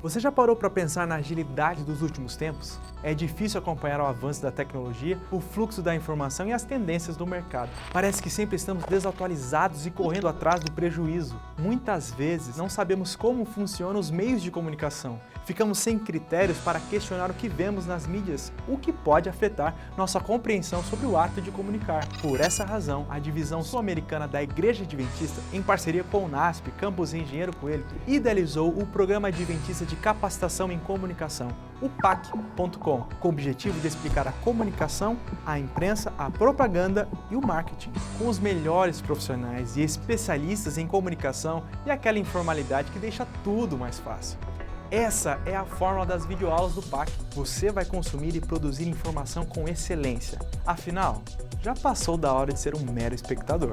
Você já parou para pensar na agilidade dos últimos tempos? É difícil acompanhar o avanço da tecnologia, o fluxo da informação e as tendências do mercado. Parece que sempre estamos desatualizados e correndo atrás do prejuízo. Muitas vezes não sabemos como funcionam os meios de comunicação. Ficamos sem critérios para questionar o que vemos nas mídias, o que pode afetar nossa compreensão sobre o ato de comunicar. Por essa razão, a divisão sul-americana da Igreja Adventista, em parceria com o NASP, Campus Engenheiro Coelho, idealizou o Programa Adventista de Capacitação em Comunicação, o PAC.com, com o objetivo de explicar a comunicação, a imprensa, a propaganda e o marketing, com os melhores profissionais e especialistas em comunicação e aquela informalidade que deixa tudo mais fácil. Essa é a fórmula das videoaulas do PAC. Você vai consumir e produzir informação com excelência. Afinal, já passou da hora de ser um mero espectador.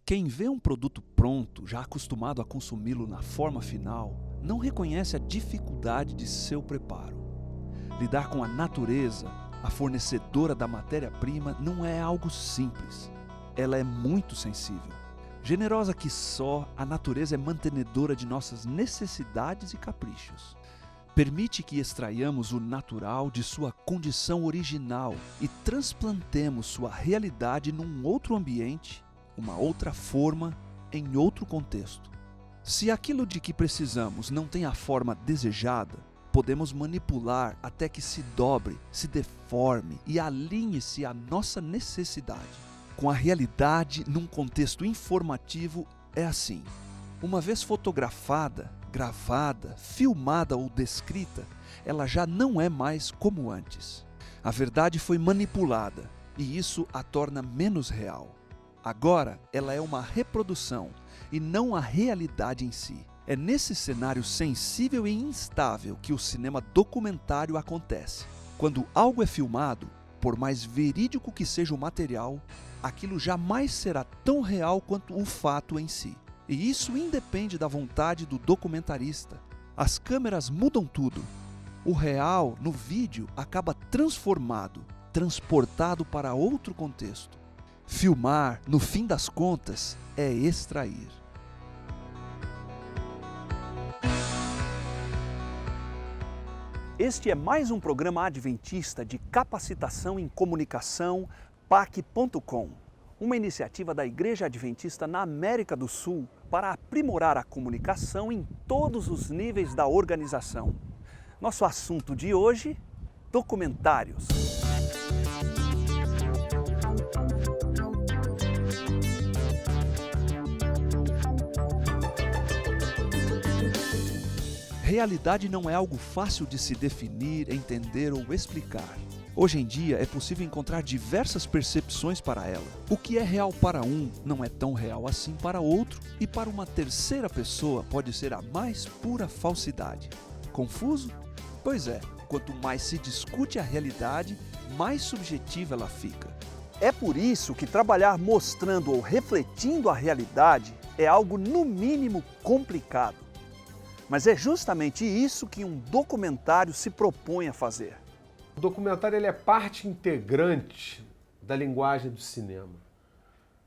Quem vê um produto pronto, já acostumado a consumi-lo na forma final, não reconhece a dificuldade de seu preparo. Lidar com a natureza, a fornecedora da matéria-prima, não é algo simples. Ela é muito sensível. Generosa que só, a natureza é mantenedora de nossas necessidades e caprichos. Permite que extraiamos o natural de sua condição original e transplantemos sua realidade num outro ambiente, uma outra forma, em outro contexto. Se aquilo de que precisamos não tem a forma desejada, podemos manipular até que se dobre, se deforme e alinhe-se à nossa necessidade. Com a realidade num contexto informativo é assim. Uma vez fotografada, gravada, filmada ou descrita, ela já não é mais como antes. A verdade foi manipulada e isso a torna menos real. Agora ela é uma reprodução e não a realidade em si. É nesse cenário sensível e instável que o cinema documentário acontece. Quando algo é filmado, por mais verídico que seja o material, aquilo jamais será tão real quanto o fato em si. E isso independe da vontade do documentarista. As câmeras mudam tudo. O real, no vídeo, acaba transformado, transportado para outro contexto. Filmar, no fim das contas, é extrair. Este é mais um programa adventista de capacitação em comunicação, PAC.com, uma iniciativa da Igreja Adventista na América do Sul para aprimorar a comunicação em todos os níveis da organização. Nosso assunto de hoje, documentários. Realidade não é algo fácil de se definir, entender ou explicar. Hoje em dia é possível encontrar diversas percepções para ela. O que é real para um não é tão real assim para outro, e para uma terceira pessoa pode ser a mais pura falsidade. Confuso? Pois é, quanto mais se discute a realidade, mais subjetiva ela fica. É por isso que trabalhar mostrando ou refletindo a realidade é algo no mínimo complicado. Mas é justamente isso que um documentário se propõe a fazer. O documentário ele é parte integrante da linguagem do cinema.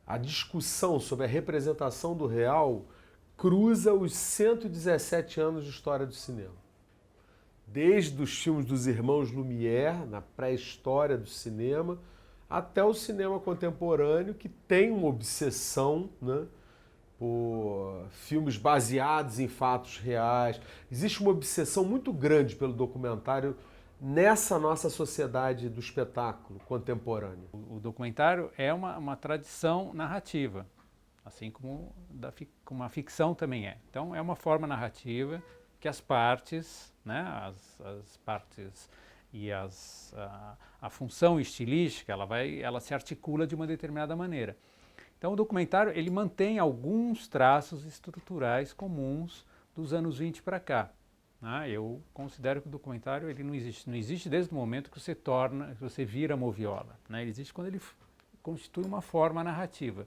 A discussão sobre a representação do real cruza os 117 anos de história do cinema. Desde os filmes dos irmãos Lumière, na pré-história do cinema, até o cinema contemporâneo, que tem uma obsessão, né, por filmes baseados em fatos reais. Existe uma obsessão muito grande pelo documentário nessa nossa sociedade do espetáculo contemporâneo. O documentário é uma tradição narrativa, assim como a ficção também é. Então é uma forma narrativa que as partes, né, as partes e a função estilística, ela se articula de uma determinada maneira. Então o documentário ele mantém alguns traços estruturais comuns dos anos 20 para cá. Eu considero que o documentário ele não existe desde o momento que você vira moviola. Ele existe quando ele constitui uma forma narrativa.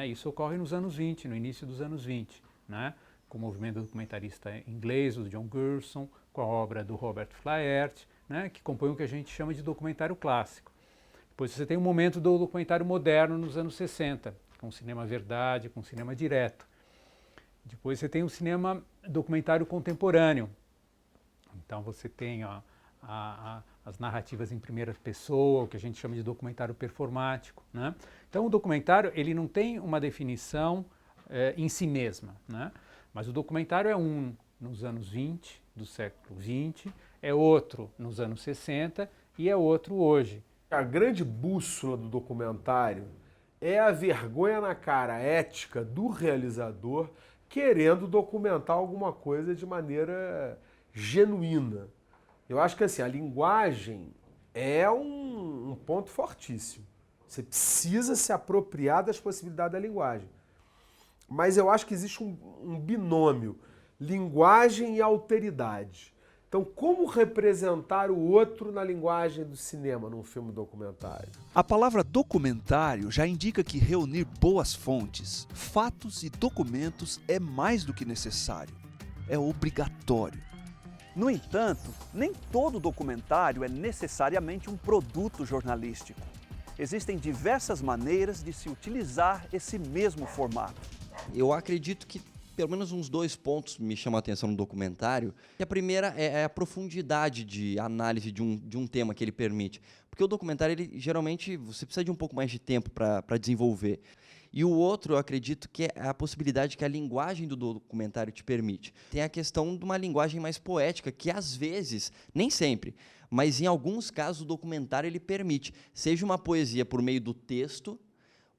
Isso ocorre nos anos 20, no início dos anos 20, com o movimento documentarista inglês, do John Grierson, com a obra do Robert Flaherty, né, que compõem o que a gente chama de documentário clássico. Depois você tem o momento do documentário moderno nos anos 60, com o cinema verdade, com o cinema direto. Depois você tem o cinema documentário contemporâneo. Então você tem as narrativas em primeira pessoa, o que a gente chama de documentário performático, né? Então o documentário ele não tem uma definição em si mesma, né? Mas o documentário é um nos anos 20 do século 20, é outro nos anos 60 e é outro hoje. A grande bússola do documentário é a vergonha na cara ética do realizador querendo documentar alguma coisa de maneira genuína. Eu acho que assim, a linguagem é um ponto fortíssimo. Você precisa se apropriar das possibilidades da linguagem. Mas eu acho que existe um binômio, linguagem e alteridade. Então, como representar o outro na linguagem do cinema, num filme documentário? A palavra documentário já indica que reunir boas fontes, fatos e documentos é mais do que necessário. É obrigatório. No entanto, nem todo documentário é necessariamente um produto jornalístico. Existem diversas maneiras de se utilizar esse mesmo formato. Eu acredito que pelo menos uns 2 pontos me chamam a atenção no documentário. A primeira é a profundidade de análise de um tema que ele permite. Porque o documentário, ele, geralmente, você precisa de um pouco mais de tempo para desenvolver. E o outro, eu acredito que é a possibilidade que a linguagem do documentário te permite. Tem a questão de uma linguagem mais poética, que às vezes, nem sempre, mas em alguns casos o documentário ele permite. Seja uma poesia por meio do texto,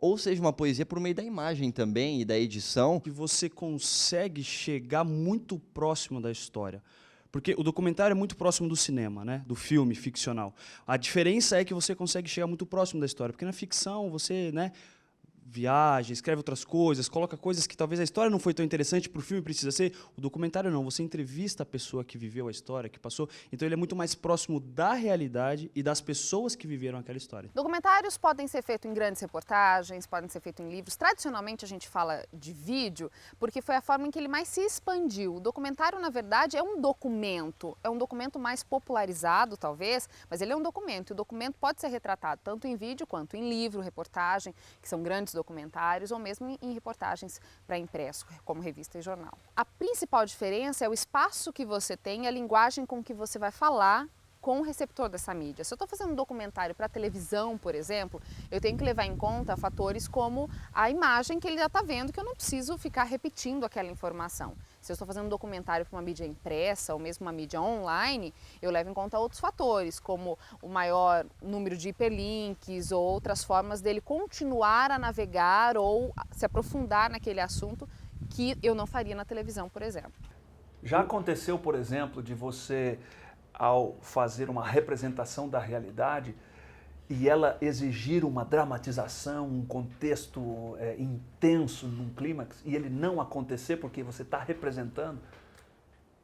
ou seja uma poesia por meio da imagem também e da edição. Que você consegue chegar muito próximo da história. Porque o documentário é muito próximo do cinema, né? Do filme ficcional. A diferença é que você consegue chegar muito próximo da história. Porque na ficção você, né, viaja, escreve outras coisas, coloca coisas que talvez a história não foi tão interessante para o filme precisa ser. O documentário não, você entrevista a pessoa que viveu a história, que passou. Então ele é muito mais próximo da realidade e das pessoas que viveram aquela história. Documentários podem ser feitos em grandes reportagens, podem ser feitos em livros. Tradicionalmente a gente fala de vídeo porque foi a forma em que ele mais se expandiu. O documentário, na verdade, é um documento mais popularizado, talvez, mas ele é um documento. E o documento pode ser retratado tanto em vídeo quanto em livro, reportagem, que são grandes documentários, ou mesmo em reportagens para impresso, como revista e jornal. A principal diferença é o espaço que você tem e a linguagem com que você vai falar com o receptor dessa mídia. Se eu estou fazendo um documentário para televisão, por exemplo, eu tenho que levar em conta fatores como a imagem que ele já está vendo, que eu não preciso ficar repetindo aquela informação. Se eu estou fazendo um documentário para uma mídia impressa ou mesmo uma mídia online, eu levo em conta outros fatores, como o maior número de hiperlinks ou outras formas dele continuar a navegar ou se aprofundar naquele assunto que eu não faria na televisão, por exemplo. Já aconteceu, por exemplo, de você, ao fazer uma representação da realidade, e ela exigir uma dramatização, um contexto intenso num clímax, e ele não acontecer porque você está representando?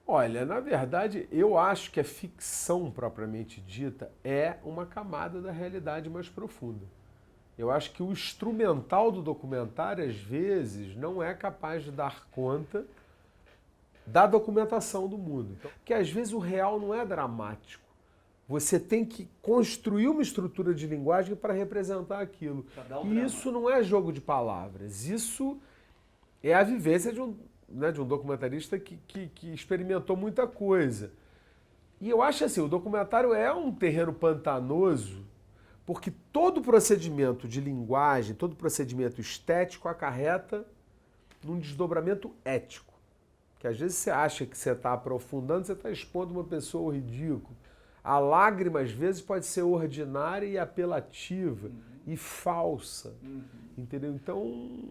Olha, na verdade, eu acho que a ficção propriamente dita é uma camada da realidade mais profunda. Eu acho que o instrumental do documentário, às vezes, não é capaz de dar conta da documentação do mundo. Porque, às vezes, o real não é dramático. Você tem que construir uma estrutura de linguagem para representar aquilo. E isso não é jogo de palavras. Isso é a vivência de um documentarista que experimentou muita coisa. E eu acho assim, o documentário é um terreno pantanoso, porque todo procedimento de linguagem, todo procedimento estético acarreta num desdobramento ético. Que às vezes você acha que você está aprofundando, você está expondo uma pessoa ao ridículo. A lágrima, às vezes, pode ser ordinária e apelativa e falsa, entendeu? Então,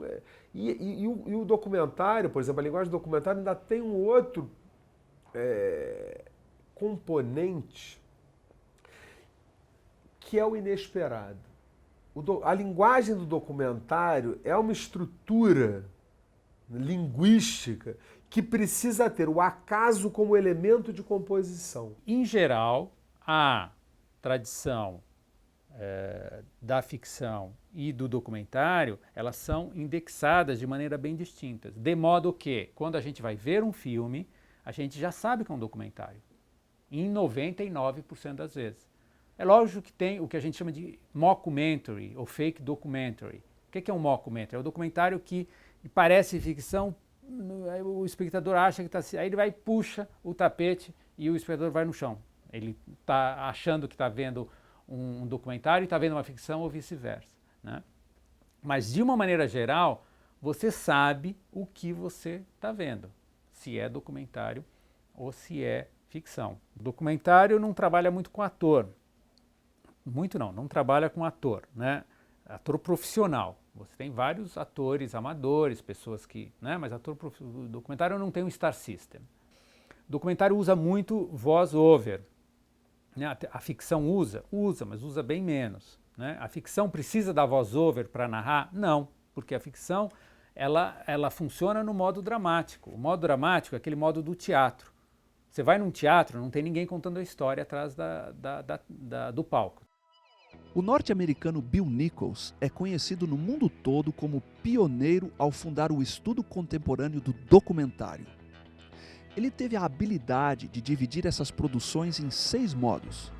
e o documentário, por exemplo, a linguagem do documentário ainda tem um outro componente que é o inesperado. A linguagem do documentário é uma estrutura linguística que precisa ter o acaso como elemento de composição. Em geral, a tradição da ficção e do documentário, elas são indexadas de maneira bem distintas, de modo que, quando a gente vai ver um filme, a gente já sabe que é um documentário. em 99% das vezes. É lógico que tem o que a gente chama de mockumentary ou fake documentary. O que é um mockumentary? É um documentário que parece ficção, o espectador acha que está... Aí ele vai e puxa o tapete e o espectador vai no chão. Ele está achando que está vendo um documentário e está vendo uma ficção ou vice-versa, né? Mas, de uma maneira geral, você sabe o que você está vendo, se é documentário ou se é ficção. O documentário não trabalha muito com ator. Muito não trabalha com ator, né? Ator profissional. Você tem vários atores amadores, pessoas que... né? Mas o documentário não tem um star system. O documentário usa muito voice-over. Né? A ficção usa, mas usa bem menos. Né? A ficção precisa da voice-over para narrar? Não, porque a ficção ela funciona no modo dramático. O modo dramático é aquele modo do teatro. Você vai num teatro, não tem ninguém contando a história atrás do palco. O norte-americano Bill Nichols é conhecido no mundo todo como pioneiro ao fundar o estudo contemporâneo do documentário. Ele teve a habilidade de dividir essas produções em 6 modos.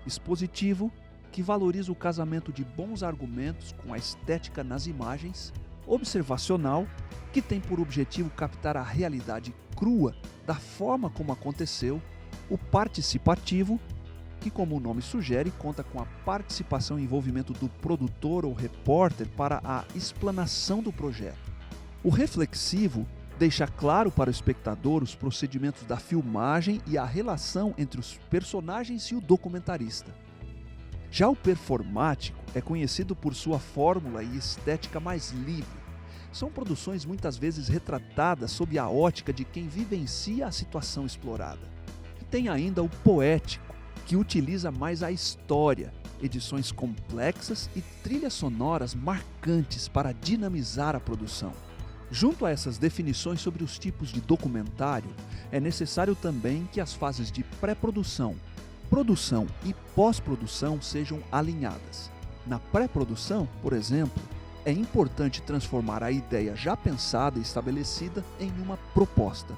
Expositivo, que valoriza o casamento de bons argumentos com a estética nas imagens. Observacional, que tem por objetivo captar a realidade crua da forma como aconteceu. O participativo, que, como o nome sugere, conta com a participação e envolvimento do produtor ou repórter para a explanação do projeto. O reflexivo deixa claro para o espectador os procedimentos da filmagem e a relação entre os personagens e o documentarista. Já o performático é conhecido por sua fórmula e estética mais livre. São produções muitas vezes retratadas sob a ótica de quem vivencia a situação explorada. E tem ainda o poético, que utiliza mais a história, edições complexas e trilhas sonoras marcantes para dinamizar a produção. Junto a essas definições sobre os tipos de documentário, é necessário também que as fases de pré-produção, produção e pós-produção sejam alinhadas. Na pré-produção, por exemplo, é importante transformar a ideia já pensada e estabelecida em uma proposta.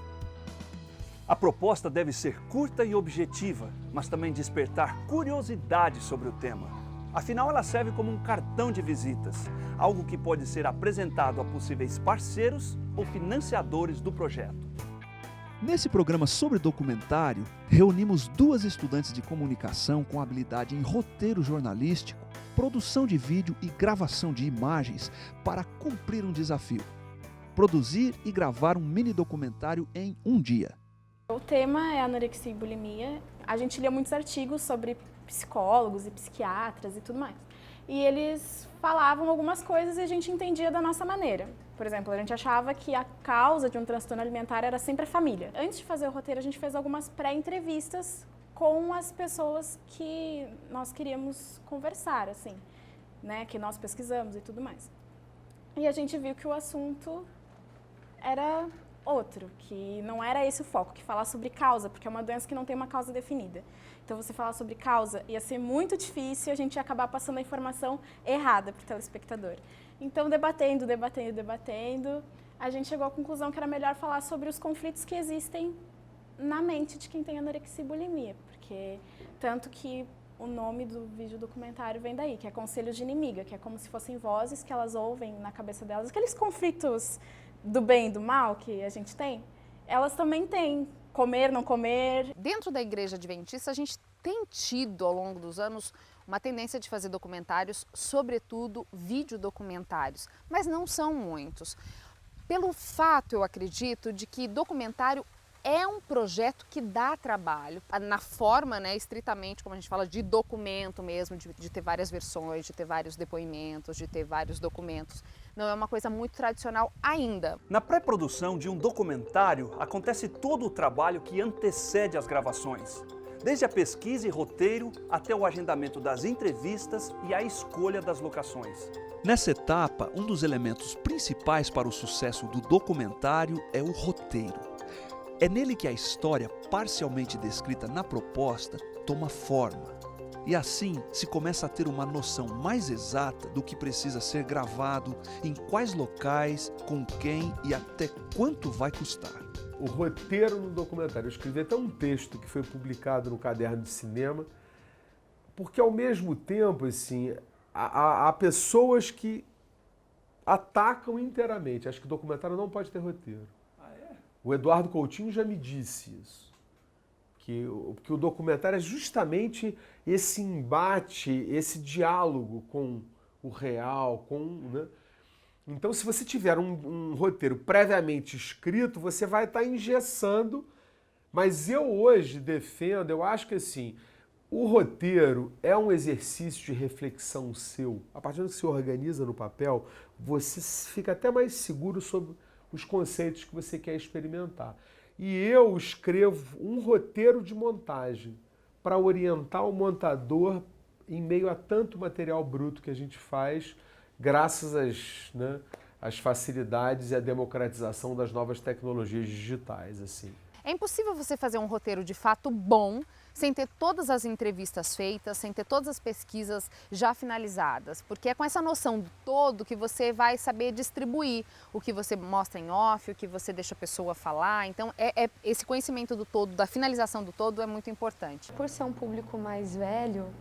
A proposta deve ser curta e objetiva, mas também despertar curiosidade sobre o tema. Afinal, ela serve como um cartão de visitas, algo que pode ser apresentado a possíveis parceiros ou financiadores do projeto. Nesse programa sobre documentário, reunimos 2 estudantes de comunicação com habilidade em roteiro jornalístico, produção de vídeo e gravação de imagens para cumprir um desafio: produzir e gravar um mini documentário em um dia. O tema é anorexia e bulimia. A gente lia muitos artigos sobre psicólogos e psiquiatras e tudo mais. E eles falavam algumas coisas e a gente entendia da nossa maneira. Por exemplo, a gente achava que a causa de um transtorno alimentar era sempre a família. Antes de fazer o roteiro, a gente fez algumas pré-entrevistas com as pessoas que nós queríamos conversar, assim, né, que nós pesquisamos e tudo mais. E a gente viu que o assunto era outro, que não era esse o foco, que falar sobre causa, porque é uma doença que não tem uma causa definida. Então, você falar sobre causa ia ser muito difícil, a gente ia acabar passando a informação errada para o telespectador. Então, debatendo, a gente chegou à conclusão que era melhor falar sobre os conflitos que existem na mente de quem tem anorexia e bulimia, porque tanto que o nome do vídeo documentário vem daí, que é Conselhos de Inimiga, que é como se fossem vozes que elas ouvem na cabeça delas, aqueles conflitos do bem e do mal que a gente tem, elas também têm, comer, não comer. Dentro da Igreja Adventista, a gente tem tido ao longo dos anos uma tendência de fazer documentários, sobretudo videodocumentários, mas não são muitos. Pelo fato, eu acredito, de que documentário é um projeto que dá trabalho, na forma, né, estritamente, como a gente fala, de documento mesmo, de ter várias versões, de ter vários depoimentos, de ter vários documentos. Não é uma coisa muito tradicional ainda. Na pré-produção de um documentário, acontece todo o trabalho que antecede as gravações. Desde a pesquisa e roteiro até o agendamento das entrevistas e a escolha das locações. Nessa etapa, um dos elementos principais para o sucesso do documentário é o roteiro. É nele que a história, parcialmente descrita na proposta, toma forma. E assim se começa a ter uma noção mais exata do que precisa ser gravado, em quais locais, com quem e até quanto vai custar. o roteiro no documentário. Eu escrevi até um texto que foi publicado no Caderno de Cinema, porque ao mesmo tempo, assim, há pessoas que atacam inteiramente. Acho que o documentário não pode ter roteiro. O Eduardo Coutinho já me disse isso. Que o documentário é justamente esse embate, esse diálogo com o real, né? Então, se você tiver um roteiro previamente escrito, você vai estar engessando. Mas eu hoje defendo, eu acho que assim, o roteiro é um exercício de reflexão seu. A partir do que você organiza no papel, você fica até mais seguro sobre os conceitos que você quer experimentar. E eu escrevo um roteiro de montagem para orientar o montador em meio a tanto material bruto que a gente faz, graças às facilidades e à democratização das novas tecnologias digitais, assim. É impossível você fazer um roteiro de fato bom sem ter todas as entrevistas feitas, sem ter todas as pesquisas já finalizadas, porque é com essa noção do todo que você vai saber distribuir o que você mostra em off, o que você deixa a pessoa falar. Então, esse conhecimento do todo, da finalização do todo, é muito importante. Por ser um público mais velho,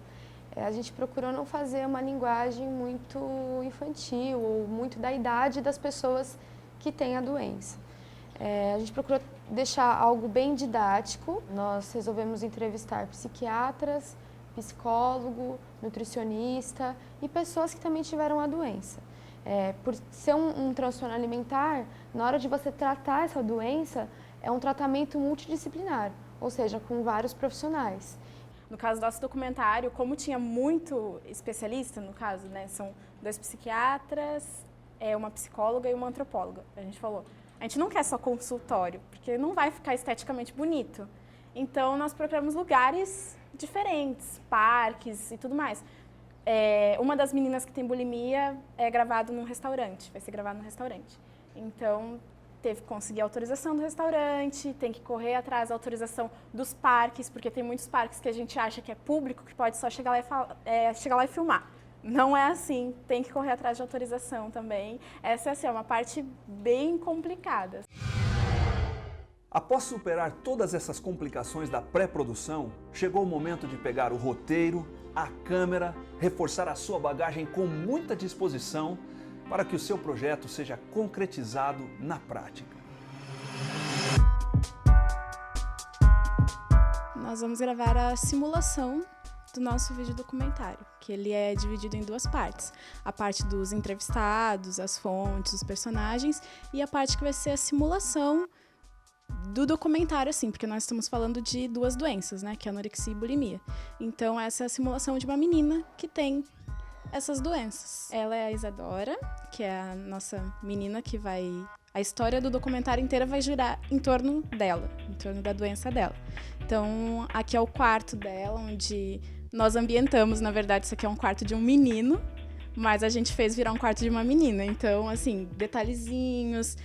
a gente procurou não fazer uma linguagem muito infantil ou muito da idade das pessoas que têm a doença. A gente procurou deixar algo bem didático. Nós resolvemos entrevistar psiquiatras, psicólogo, nutricionista e pessoas que também tiveram a doença. Por ser um transtorno alimentar, na hora de você tratar essa doença, é um tratamento multidisciplinar, ou seja, com vários profissionais. No caso do nosso documentário, como tinha muito especialista, no caso, né, são 2 psiquiatras, uma psicóloga e uma antropóloga, a gente falou. A gente não quer só consultório, porque não vai ficar esteticamente bonito. Então, nós procuramos lugares diferentes, parques e tudo mais. Uma das meninas que tem bulimia é gravado num restaurante, vai ser gravado num restaurante. Então, teve que conseguir a autorização do restaurante, tem que correr atrás da autorização dos parques, porque tem muitos parques que a gente acha que é público, que pode só chegar lá e filmar. Não é assim, tem que correr atrás de autorização também. Essa é uma parte bem complicada. Após superar todas essas complicações da pré-produção, chegou o momento de pegar o roteiro, a câmera, reforçar a sua bagagem com muita disposição para que o seu projeto seja concretizado na prática. Nós vamos gravar a simulação do nosso vídeo documentário, que ele é dividido em 2 partes. A parte dos entrevistados, as fontes, os personagens, e a parte que vai ser a simulação do documentário, assim, porque nós estamos falando de 2 doenças, né, que é a anorexia e bulimia. Então, essa é a simulação de uma menina que tem essas doenças. Ela é a Isadora, que é a nossa menina que vai... A história do documentário inteira vai girar em torno dela, em torno da doença dela. Então, aqui é o quarto dela, onde nós ambientamos, na verdade, isso aqui é um quarto de um menino, mas a gente fez virar um quarto de uma menina. Então, assim, detalhezinhos,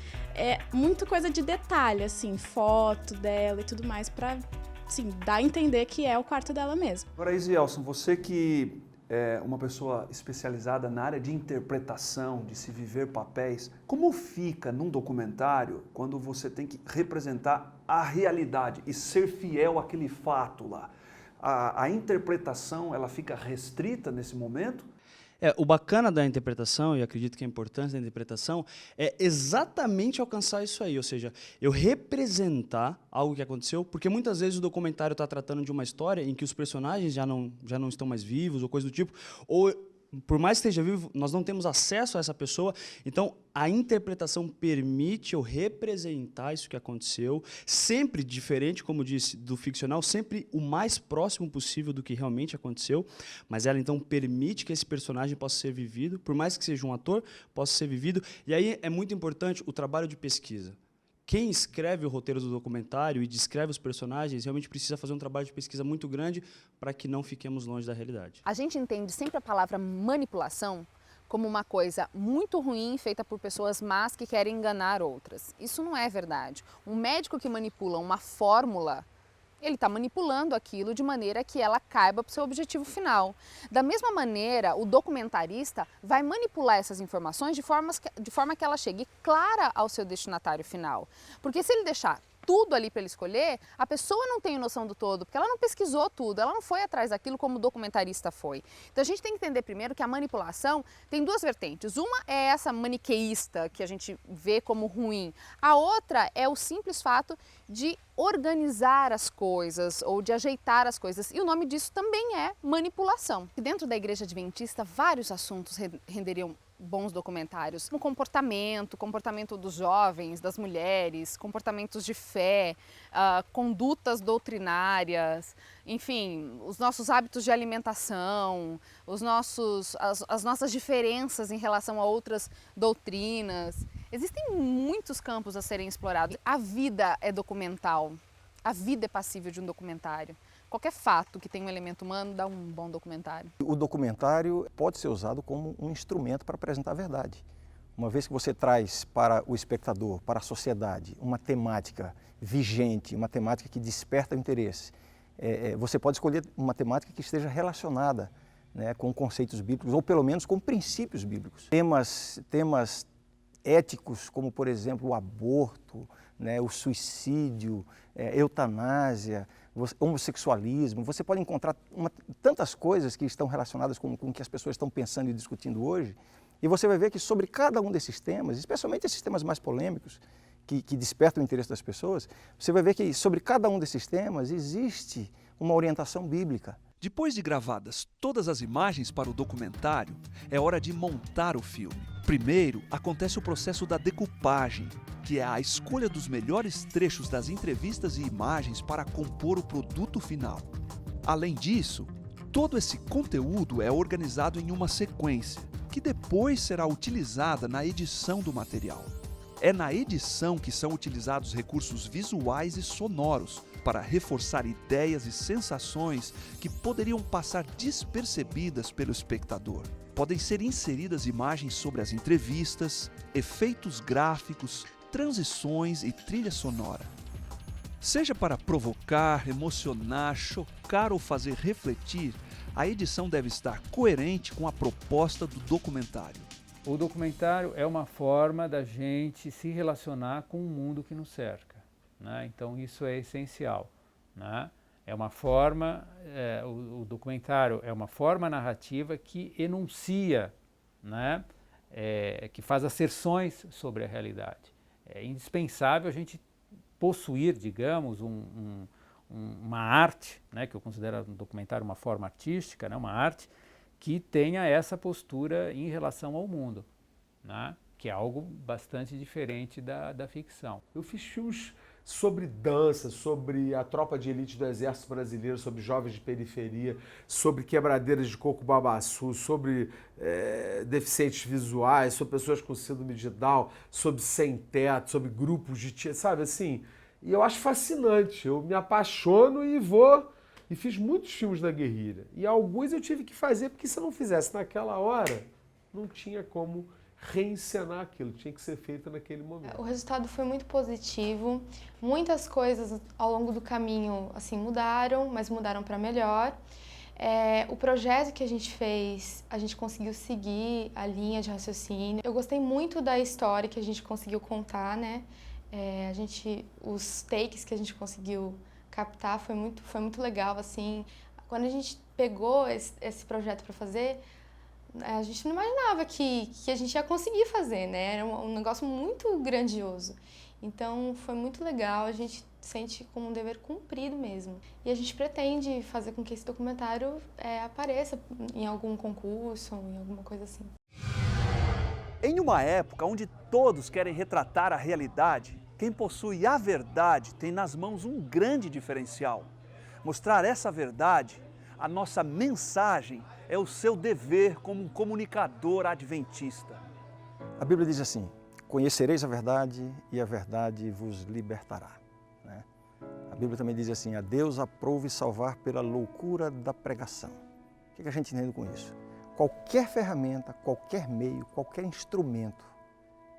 muita coisa de detalhe, assim, foto dela e tudo mais, pra, assim, dar a entender que é o quarto dela mesmo. Agora, Isielson, você que é uma pessoa especializada na área de interpretação, de se viver papéis, como fica num documentário quando você tem que representar a realidade e ser fiel àquele fato lá? A interpretação, ela fica restrita nesse momento? O bacana da interpretação, e acredito que a importância da interpretação, é exatamente alcançar isso aí, ou seja, eu representar algo que aconteceu, porque muitas vezes o documentário está tratando de uma história em que os personagens já não estão mais vivos, ou coisa do tipo, ou por mais que esteja vivo, nós não temos acesso a essa pessoa, então a interpretação permite eu representar isso que aconteceu, sempre diferente, como disse, do ficcional, sempre o mais próximo possível do que realmente aconteceu, mas ela então permite que esse personagem possa ser vivido, por mais que seja um ator, possa ser vivido, e aí é muito importante o trabalho de pesquisa. Quem escreve o roteiro do documentário e descreve os personagens realmente precisa fazer um trabalho de pesquisa muito grande para que não fiquemos longe da realidade. A gente entende sempre a palavra manipulação como uma coisa muito ruim feita por pessoas más que querem enganar outras. Isso não é verdade. Um médico que manipula uma fórmula, ele está manipulando aquilo de maneira que ela caiba para o seu objetivo final. Da mesma maneira, o documentarista vai manipular essas informações de forma que ela chegue clara ao seu destinatário final. Porque se ele deixar tudo ali para ele escolher, a pessoa não tem noção do todo, porque ela não pesquisou tudo, ela não foi atrás daquilo como o documentarista foi. Então a gente tem que entender primeiro que a manipulação tem duas vertentes. Uma é essa maniqueísta que a gente vê como ruim. A outra é o simples fato de organizar as coisas ou de ajeitar as coisas. E o nome disso também é manipulação. E dentro da Igreja Adventista, vários assuntos renderiam bons documentários, como comportamento dos jovens, das mulheres, comportamentos de fé, condutas doutrinárias, enfim, os nossos hábitos de alimentação, as nossas diferenças em relação a outras doutrinas. Existem muitos campos a serem explorados. A vida é documental, a vida é passível de um documentário. Qualquer fato que tenha um elemento humano dá um bom documentário. O documentário pode ser usado como um instrumento para apresentar a verdade. Uma vez que você traz para o espectador, para a sociedade, uma temática vigente, uma temática que desperta o interesse, você pode escolher uma temática que esteja relacionada, né, com conceitos bíblicos, ou pelo menos com princípios bíblicos. Temas éticos, como por exemplo o aborto, né, o suicídio, eutanásia, homossexualismo. Você pode encontrar tantas coisas que estão relacionadas com o que as pessoas estão pensando e discutindo hoje, e você vai ver que sobre cada um desses temas, especialmente esses temas mais polêmicos, que despertam o interesse das pessoas, você vai ver que sobre cada um desses temas existe uma orientação bíblica. Depois de gravadas todas as imagens para o documentário, é hora de montar o filme. Primeiro, acontece o processo da decupagem, que é a escolha dos melhores trechos das entrevistas e imagens para compor o produto final. Além disso, todo esse conteúdo é organizado em uma sequência, que depois será utilizada na edição do material. É na edição que são utilizados recursos visuais e sonoros para reforçar ideias e sensações que poderiam passar despercebidas pelo espectador. Podem ser inseridas imagens sobre as entrevistas, efeitos gráficos, transições e trilha sonora. Seja para provocar, emocionar, chocar ou fazer refletir, a edição deve estar coerente com a proposta do documentário. O documentário é uma forma da gente se relacionar com o mundo que nos cerca, né? Então isso é essencial, né? É uma forma, o documentário é uma forma narrativa que enuncia, né? Que faz asserções sobre a realidade. É indispensável a gente possuir, digamos, uma arte, né? Que eu considero um documentário uma forma artística, né? Uma arte que tenha essa postura em relação ao mundo, né? Que é algo bastante diferente da ficção. Eu fiz filmes sobre dança, sobre a tropa de elite do Exército Brasileiro, sobre jovens de periferia, sobre quebradeiras de coco babaçu, sobre deficientes visuais, sobre pessoas com síndrome de Down, sobre sem-teto, sobre grupos de... sabe assim? E eu acho fascinante, eu me apaixono e vou... E fiz muitos filmes da guerrilha. E alguns eu tive que fazer, porque se eu não fizesse naquela hora, não tinha como reencenar aquilo, tinha que ser feito naquele momento. O resultado foi muito positivo. Muitas coisas ao longo do caminho assim mudaram, mas mudaram para melhor. O projeto que a gente fez, a gente conseguiu seguir a linha de raciocínio. Eu gostei muito da história que a gente conseguiu contar, né? Os takes que a gente conseguiu captar foi muito legal, assim. Quando a gente pegou esse projeto para fazer, a gente não imaginava que a gente ia conseguir fazer, né? Era um negócio muito grandioso. Então foi muito legal, a gente sente como um dever cumprido mesmo. E a gente pretende fazer com que esse documentário apareça em algum concurso ou em alguma coisa assim. Em uma época onde todos querem retratar a realidade, quem possui a verdade tem nas mãos um grande diferencial. Mostrar essa verdade, a nossa mensagem, é o seu dever como um comunicador adventista. A Bíblia diz assim: conhecereis a verdade e a verdade vos libertará. Né? A Bíblia também diz assim: a Deus aprove salvar pela loucura da pregação. O que a gente entende com isso? Qualquer ferramenta, qualquer meio, qualquer instrumento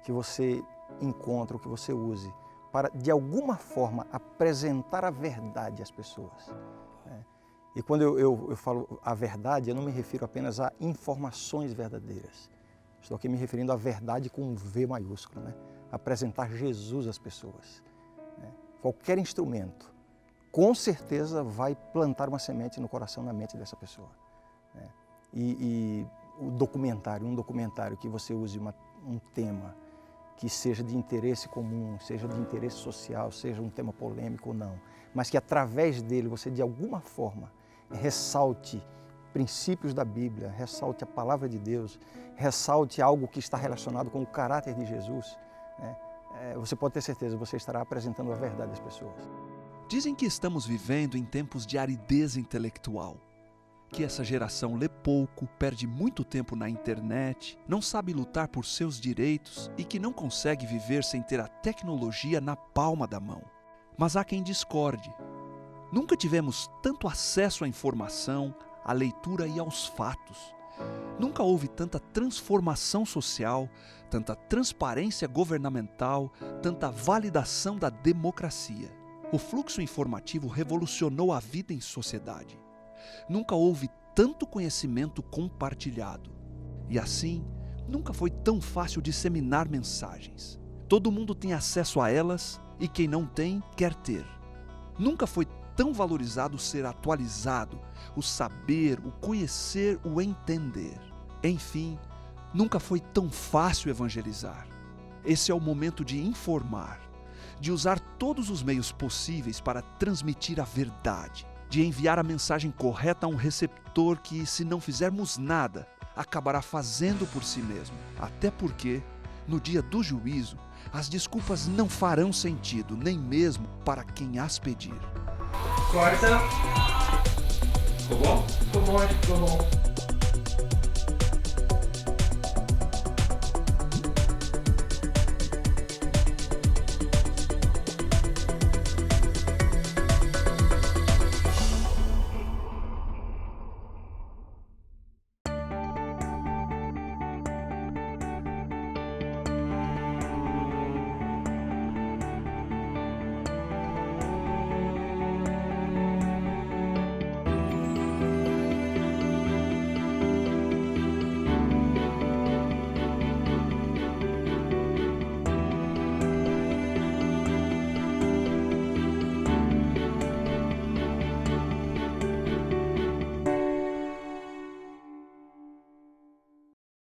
que você encontre ou que você use para, de alguma forma, apresentar a verdade às pessoas. Né? E quando eu falo a verdade, eu não me refiro apenas a informações verdadeiras. Estou aqui me referindo à verdade com um V maiúsculo, né? Apresentar Jesus às pessoas. Né? qualquer instrumento, com certeza vai plantar uma semente no coração, na mente dessa pessoa. Né? E um documentário que você use um tema que seja de interesse comum, seja de interesse social, seja um tema polêmico ou não, mas que através dele você de alguma forma ressalte princípios da Bíblia, ressalte a palavra de Deus, ressalte algo que está relacionado com o caráter de Jesus, né? Você pode ter certeza, você estará apresentando a verdade às pessoas. Dizem que estamos vivendo em tempos de aridez intelectual, que essa geração lê pouco, perde muito tempo na internet, não sabe lutar por seus direitos e que não consegue viver sem ter a tecnologia na palma da mão. Mas há quem discorde. Nunca tivemos tanto acesso à informação, à leitura e aos fatos. Nunca houve tanta transformação social, tanta transparência governamental, tanta validação da democracia. O fluxo informativo revolucionou a vida em sociedade. Nunca houve tanto conhecimento compartilhado. E assim, nunca foi tão fácil disseminar mensagens. Todo mundo tem acesso a elas e quem não tem, quer ter. Nunca foi tão valorizado ser atualizado, o saber, o conhecer, o entender. Enfim, nunca foi tão fácil evangelizar. Esse é o momento de informar, de usar todos os meios possíveis para transmitir a verdade, de enviar a mensagem correta a um receptor que, se não fizermos nada, acabará fazendo por si mesmo. Até porque, no dia do juízo, as desculpas não farão sentido, nem mesmo para quem as pedir. Corta. Ficou bom? Ficou bom, acho que ficou bom.